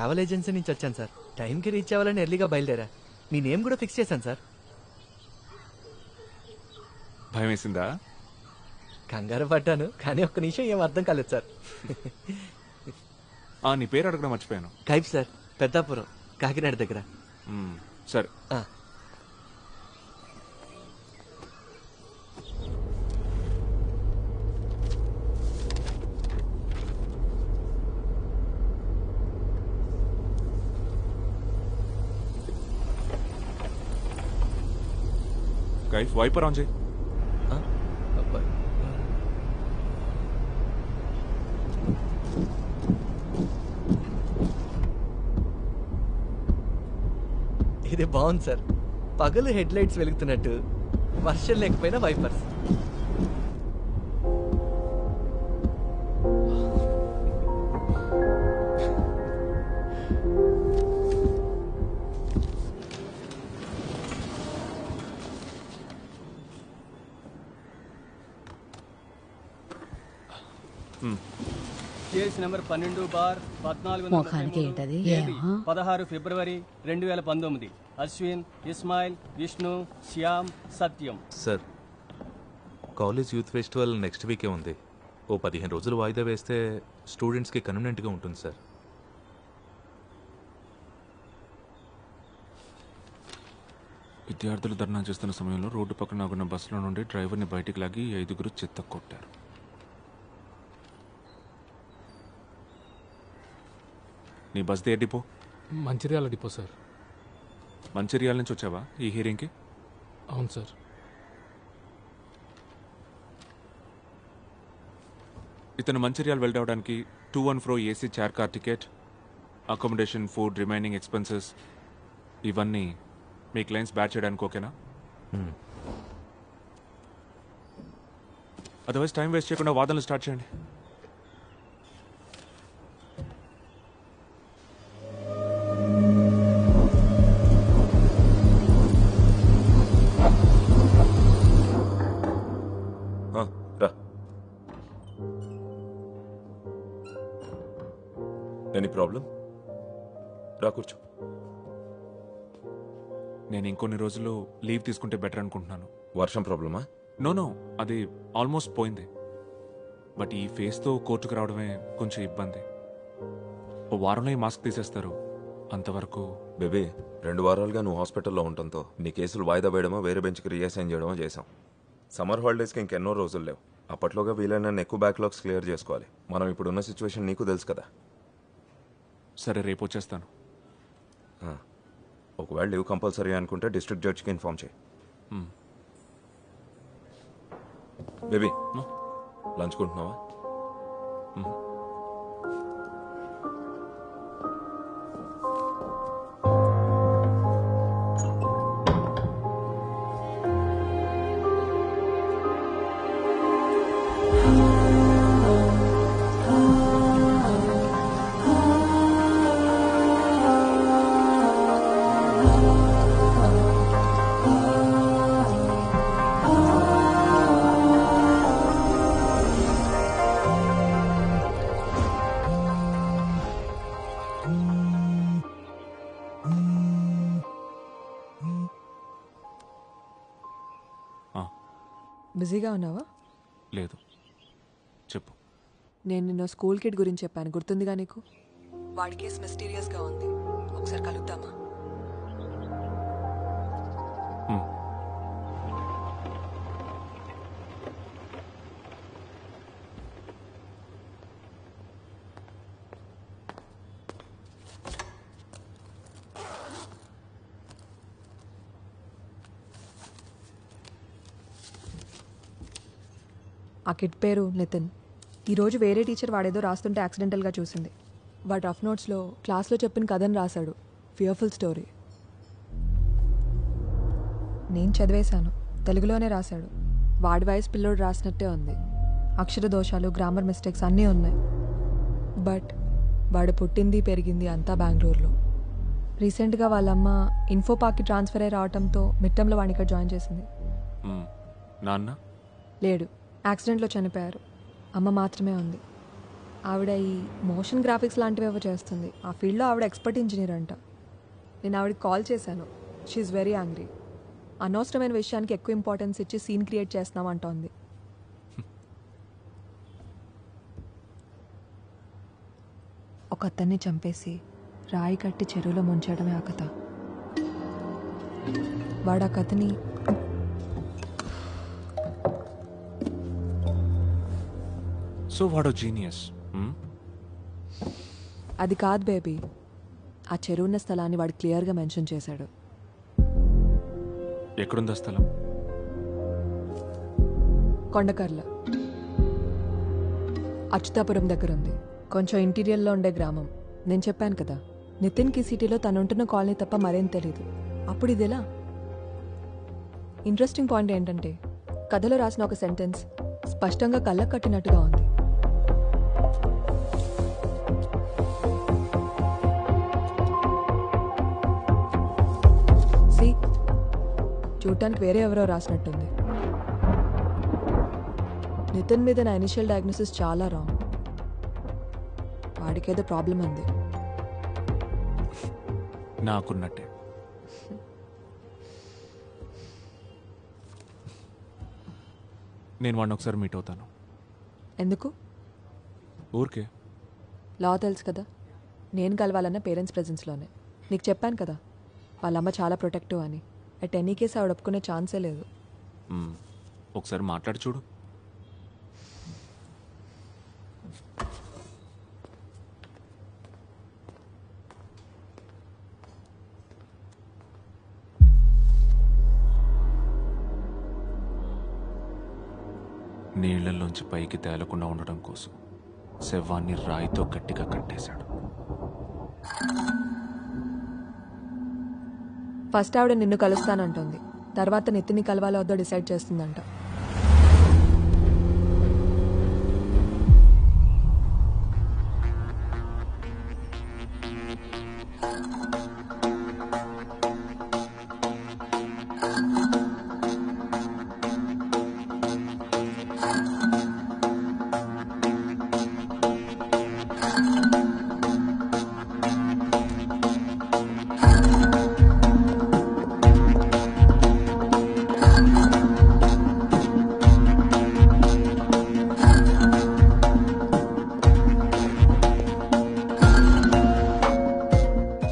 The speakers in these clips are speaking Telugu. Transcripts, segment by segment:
ట్రావెల్ ఏజెన్సీ నుంచి వచ్చాను సార్. టైంకి రీచ్ అవ్వాలని ఎర్లీగా బయలుదేరా. మీ నేమ్ కూడా ఫిక్స్ చేశాను సార్. భయం వేసిందా? కంగారు పడ్డాను, కానీ ఒక్క నిమిషం ఏం అర్థం కాలేదు సార్. నీ పేరు అడగడం మర్చిపోయాను. కైప్ సార్, పెద్దాపురం, కాకినాడ దగ్గర. సరే. కైఫ్ వైపర్ ఆన్ చేయి. ఇది బాగుంది సార్. పగలు హెడ్ లైట్స్ వెలుగుతున్నట్టు, వర్షం లేకపోయినా వైపర్స్. కేసు నెంబర్ 12/14 ఫిబ్రవరి 2019. Ashwin, Ismail, Vishnu, Shyam, Satyam. Sir, college youth festival next వీకే ఉంది. ఓ 15 రోజులు వాయిదా వేస్తే స్టూడెంట్స్కి కన్వీనియంట్గా ఉంటుంది సార్. విద్యార్థులు ధర్నా చేస్తున్న సమయంలో రోడ్డు పక్కన ఆగున్న బస్సులో నుండి డ్రైవర్ని బయటికి లాగి 5 చెత్త కొట్టారు. నీ బస్ది ఏ depot? Mancherial depot sir. Mancherial నుంచి వచ్చావా ఈ హియరింగ్కి? అవును సార్. ఇతను మంచిర్యాల వెళ్ళడానికి 214 AC chair car ticket, accommodation, food, remaining expenses ఇవన్నీ మీ క్లయింట్స్ బ్యాచ్ చేయడానికి ఓకేనా? అదర్వైజ్ టైం వేస్ట్ చేయకుండా వాదనలు స్టార్ట్ చేయండి. Any problem? రా కూర్చో. నేను ఇంకొన్ని రోజులు లీవ్ తీసుకుంటే బెటర్ అనుకుంటున్నాను. వర్షం ప్రాబ్లమా? నో, అది ఆల్మోస్ట్ పోయింది. బట్ ఈ ఫేస్తో కోర్టుకు రావడమే కొంచెం ఇబ్బంది. ఓ వారంలో ఈ మాస్క్ తీసేస్తారు. అంతవరకు బేబీ, 2 వారాలుగా నువ్వు హాస్పిటల్లో ఉండటంతో నీ కేసులు వాయిదా వేయడమో వేరే బెంచ్కి రీఅసైన్ చేయడమో చేశాం. సమ్మర్ హాలిడేస్కి ఇంకెన్నో రోజులు లేవు. అప్పట్లోగా వీలైన ఎక్కువ బ్యాక్లాగ్స్ క్లియర్ చేసుకోవాలి. మనం ఇప్పుడున్న సిచ్యువేషన్ నీకు తెలుసు కదా. సరే, రేపు వచ్చేస్తాను. ఒకవేళ లీవ్ కంపల్సరీ అనుకుంటే డిస్ట్రిక్ట్ జడ్జికి ఇన్ఫార్మ్ చేయి. బేబీ, లంచ్ కొంటున్నావా? బిజీగా ఉన్నావా? లేదు, చెప్పు. నేను నిన్న స్కూల్ కిడ్ గురించి చెప్పాను, గుర్తుందిగా నీకు? వాడి కేసు మిస్టీరియస్గా ఉంది. ఒకసారి కలుద్దామా? ఆ కిడ్ పేరు నితిన్. ఈరోజు వేరే టీచర్ వాడేదో రాస్తుంటే యాక్సిడెంటల్గా చూసింది. వాడు రఫ్ నోట్స్లో క్లాస్లో చెప్పిన కథను రాశాడు. Fearful story. నేను చదివేశాను, తెలుగులోనే రాశాడు. వాడి వయసు పిల్లోడు రాసినట్టే ఉంది. అక్షర దోషాలు, గ్రామర్ మిస్టేక్స్ అన్నీ ఉన్నాయి. బట్ వాడు పుట్టింది పెరిగింది అంతా బెంగళూరులో. రీసెంట్గా వాళ్ళమ్మ ఇన్ఫో పార్క్కి ట్రాన్స్ఫర్ అయ్యి రావడంతో మిట్టంలో వాడిని ఇక్కడ జాయిన్ చేసింది. నాన్న లేడు, యాక్సిడెంట్లో చనిపోయారు. అమ్మ మాత్రమే ఉంది. ఆవిడ ఈ మోషన్ గ్రాఫిక్స్ లాంటివి ఏవో చేస్తుంది. ఆ ఫీల్డ్లో ఆవిడ ఎక్స్పర్ట్ ఇంజనీర్ అంట. నేను ఆవిడకి కాల్ చేశాను. She's very angry. అనవసరమైన విషయానికి ఎక్కువ ఇంపార్టెన్స్ ఇచ్చి సీన్ క్రియేట్ చేస్తున్నాం అంటోంది. ఒక అతన్ని చంపేసి రాయి కట్టి చెరువులో ముంచడమే ఆ కథ. వాడు ఆ కథని సో వాడో జీనియస్. అది కాదు బేబీ. ఆ చెరువున్న స్థలాన్ని వాడు క్లియర్గా మెన్షన్ చేశాడు. ఎక్కడుందా స్థలం? కొండకర్ల, అచ్యుతాపురం దగ్గర ఉంది. కొంచెం ఇంటీరియర్లో ఉండే గ్రామం. నేను చెప్పాను కదా, నితిన్కి సిటీలో తనుంటున్న కాలనీ తప్ప మరేం తెలీదు. అప్పుడు ఇదెలా? ఇంట్రెస్టింగ్ పాయింట్ ఏంటంటే కథలో రాసిన ఒక సెంటెన్స్ స్పష్టంగా కళ్ళకు కట్టినట్టుగా ఉంది. సి, చూడటానికి వేరే ఎవరో రాసినట్టుంది. నితిన్ మీద నా ఇనిషియల్ డయాగ్నోసిస్ చాలా రాంగ్. వాడికేదో ప్రాబ్లం ఉంది. నాకున్నట్టే. నేను వాడిని ఒకసారి మీట్ అవుతాను. ఎందుకు? ఊరికే. లా తెలుసు కదా, నేను కలవాలన్న పేరెంట్స్ ప్రెజెన్స్లోనే. నీకు చెప్పాను కదా, వాళ్ళమ్మ చాలా ప్రొటెక్టివ్ అని. అట్ ఎనీ కేసు ఆవిడ ఒప్పుకునే ఛాన్సే లేదు. ఒకసారి మాట్లాడి చూడు. నీళ్లలోంచి పైకి తేలకుండా ఉండడం కోసం శవాన్ని రాయితో గట్టిగా కట్టేశాడు. ఫస్ట్ ఆవిడ నిన్ను కలుస్తానంటుంది, తర్వాత నితిన్ని కలవాలో వద్దో డిసైడ్ చేస్తుందంట.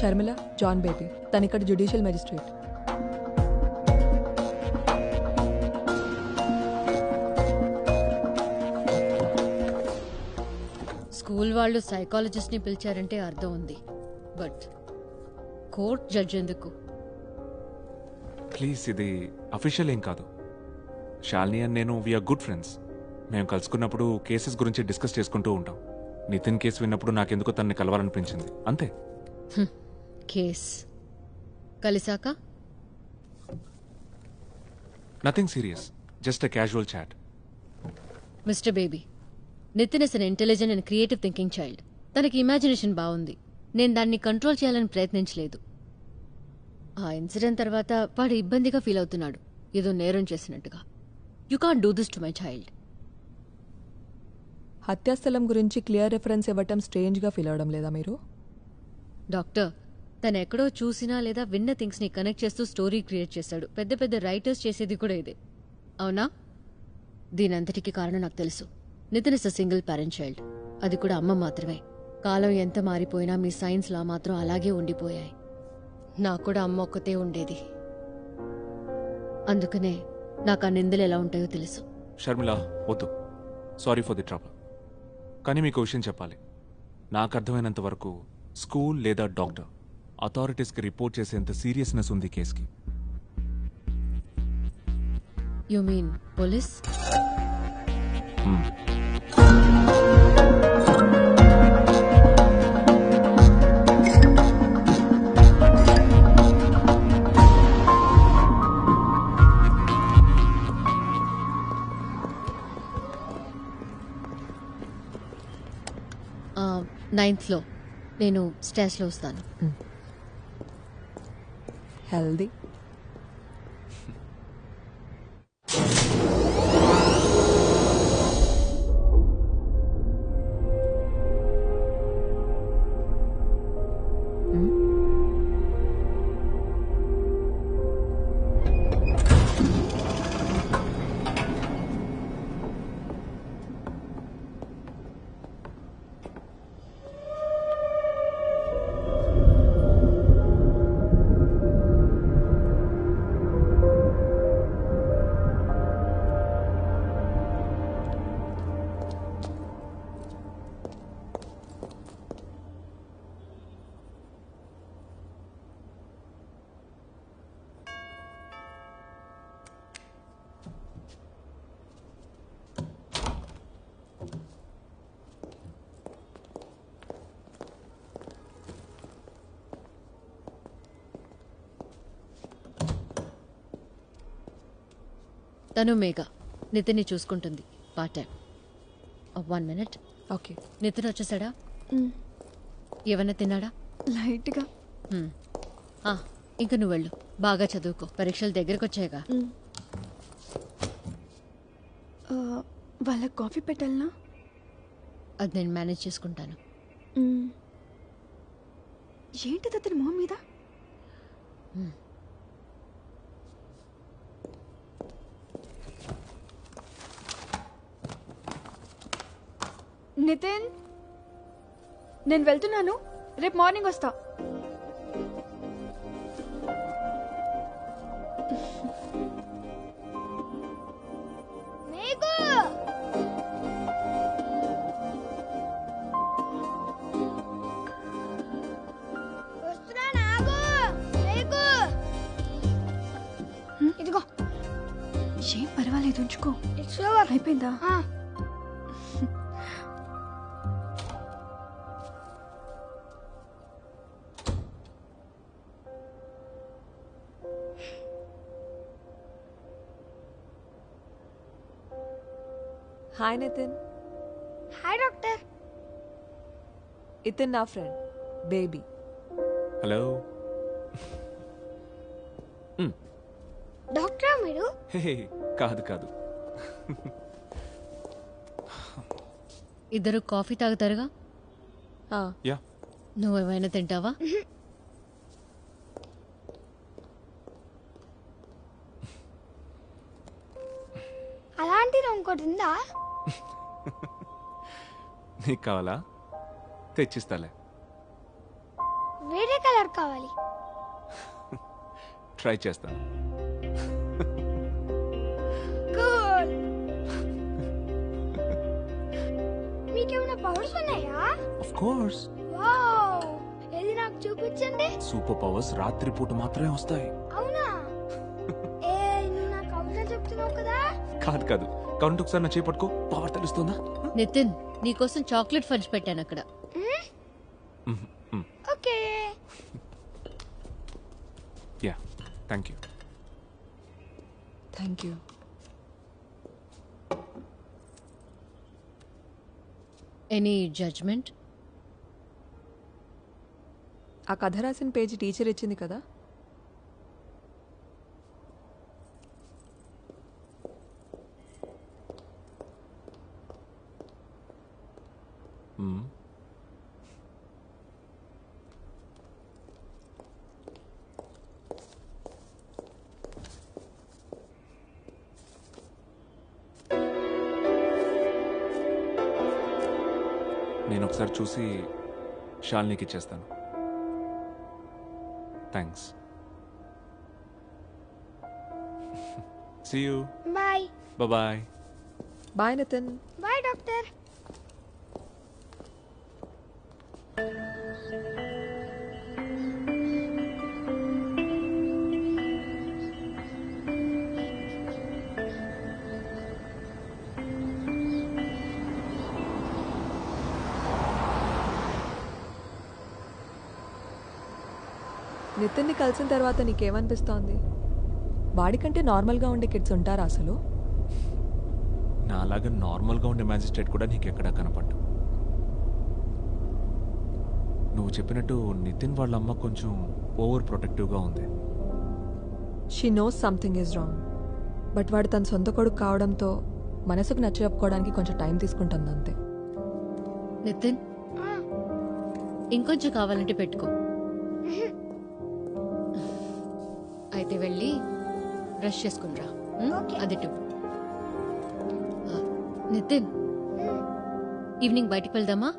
షర్మిల, జాన్ బేబీ. తను ఇక్కడ జ్యుడిషియల్ మెజిస్ట్రేట్. స్కూల్ వాళ్ళు సైకాలజిస్ట్ని పిలిచారంటే అర్థం ఉంది, బట్ కోర్ట్ జడ్జ్ ఎందుకు? ప్లీజ్, ఇది అఫీషియల్ ఏం కాదు. శాలిని అండ్ నేను వీఆర్ గుడ్ ఫ్రెండ్స్. మేము కలుసుకున్నప్పుడు కేసెస్ గురించి డిస్కస్ చేసుకుంటూ ఉంటాం. నితిన్ కేసు విన్నప్పుడు నాకెందుకో తనని కలవాలనిపించింది, అంతే. కేస్ కలిసాక nothing serious, just a casual chat. Mister baby, Nitin is an intelligent and creative thinking child. తనకి ఇమాజినేషన్ బాగుంది. నేను దాన్ని కంట్రోల్ చేయాలని ప్రయత్నించలేదు. ఆ ఇన్సిడెంట్ తర్వాత వాడు ఇబ్బందిగా ఫీల్ అవుతున్నాడు, ఏదో నేరం చేసినట్టుగా. You can't do this to my child. హత్యాస్థలం గురించి క్లియర్ రిఫరెన్స్ ఇవ్వటం స్ట్రేంజ్గా ఫీల్ అవడం లేదా మీరు? డాక్టర్, తను ఎక్కడో చూసినా లేదా విన్న థింగ్స్ని కనెక్ట్ చేస్తూ స్టోరీ క్రియేట్ చేశాడు. పెద్ద పెద్ద రైటర్స్ చేసేది కూడా ఇదే, అవునా? దీనంతటికీ కారణం నాకు తెలుసు. Nitin is a single parent child, అది కూడా అమ్మ మాత్రమే. కాలం ఎంత మారిపోయినా మీ సైన్స్ లా మాత్రం అలాగే ఉండిపోయాయి. నాకు కూడా అమ్మ ఒక్కతే ఉండేది, అందుకనే నాకు ఆ నిందలు ఎలా ఉంటాయో తెలుసు. షర్మిల, వద్దు. Sorry for the trouble. కానీ మీకు విషయం చెప్పాలి. నాకు అర్థమైనంత వరకు స్కూల్ లేదా డాక్టర్ అథారిటీస్కి రిపోర్ట్ చేసేంత సీరియస్నెస్ ఉంది కేసుకి. You mean police? నైన్త్లో నేను స్టేజ్లో వస్తాను. హెల్దీ. తను మేఘ నితిన్ని చూసుకుంటుంది part time. 1 minute. Okay. Nitin వచ్చేసాడా? ఏమన్నా తిన్నాడా? లైట్గా. ఇంక నువ్వు వెళ్ళు, బాగా చదువుకో, పరీక్షలు దగ్గరకు వచ్చాయిగా. వాళ్ళకి కాఫీ పెట్టాలనా? అది నేను మేనేజ్ చేసుకుంటాను. ఏంటిది అతని మొహం మీద? నితిన్, నేను వెళ్తున్నాను, రేపు మార్నింగ్ వస్తా. ఇదిగో. ఏం పర్వాలేదు, ఉంచుకో. అయిపోయిందా? హాయ్ నితిన్. Hi doctor. ఇతన్ నా ఫ్రెండ్ బేబీ. హలో. డాక్టరా మీరు? హే కాదు కాదు. ఇద్దరు కాఫీ తాగుతారుగా? యా. నువ్వేమైనా తింటావా? అలాంటిది ఇంకోటి ఉందా? నీకు కావాలా? తెచ్చిస్తాలే. వేరే కలర్ కావాలి. ట్రై చేస్తాను. కూల్. మీకేమైనా పవర్స్ ఉన్నాయా? Of course. వావ్, ఏది నాకు చూపించండి. సూపర్ పవర్స్ రాత్రిపూట మాత్రమే వస్తాయి. అవునా? ఏ నువ్వు నాకు అవసరం చెప్తున్నావు కదా? కాదు కాదు, కరెంట్ ఒకసారి నా చేపట్టుకో, పవర్ తెలుస్తుందా? నితిన్, నీకోసం చాక్లెట్ ఫంచ్ పెట్టాను అక్కడ. Okay. Yeah, thank you. Thank you. Any judgement? ఆ కథ రాసిన పేజీ టీచర్ ఇచ్చింది కదా. నేను ఒకసారి చూసి షాల్నీకి ఇచ్చేస్తాను. Thanks. See you. Bye. Bye. Bye Nitin. Bye doctor. నితిన్ని కలిసిన తర్వాత నీకేమనిపిస్తోంది? వాడికంటే నార్మల్గా ఉండే కిడ్స్ ఉంటారా అసలు? నా అలాగా నార్మల్గా ఉండే మ్యాజిస్ట్రేట్ కూడా నీకు ఎక్కడా కనపడ్డు. నువ్వు చెప్పినట్టు నితిన్ వాళ్ళ అమ్మ కొంచెం ఓవర్ ప్రొటెక్టివ్గా ఉంది. She knows something is wrong. But వాడు తన సొంత కొడుకు కావడంతో మనసుకు నచ్చ చెప్పుకోవడానికి కొంచెం టైం తీసుకుంటుంది అంతే. నితిన్, ఇంకొంచెం కావాలంటే పెట్టుకో. అయితే వెళ్ళి బ్రష్ చేసుకునిరా. అది నితిన్, ఈవినింగ్ బయటికి వెళ్దామా?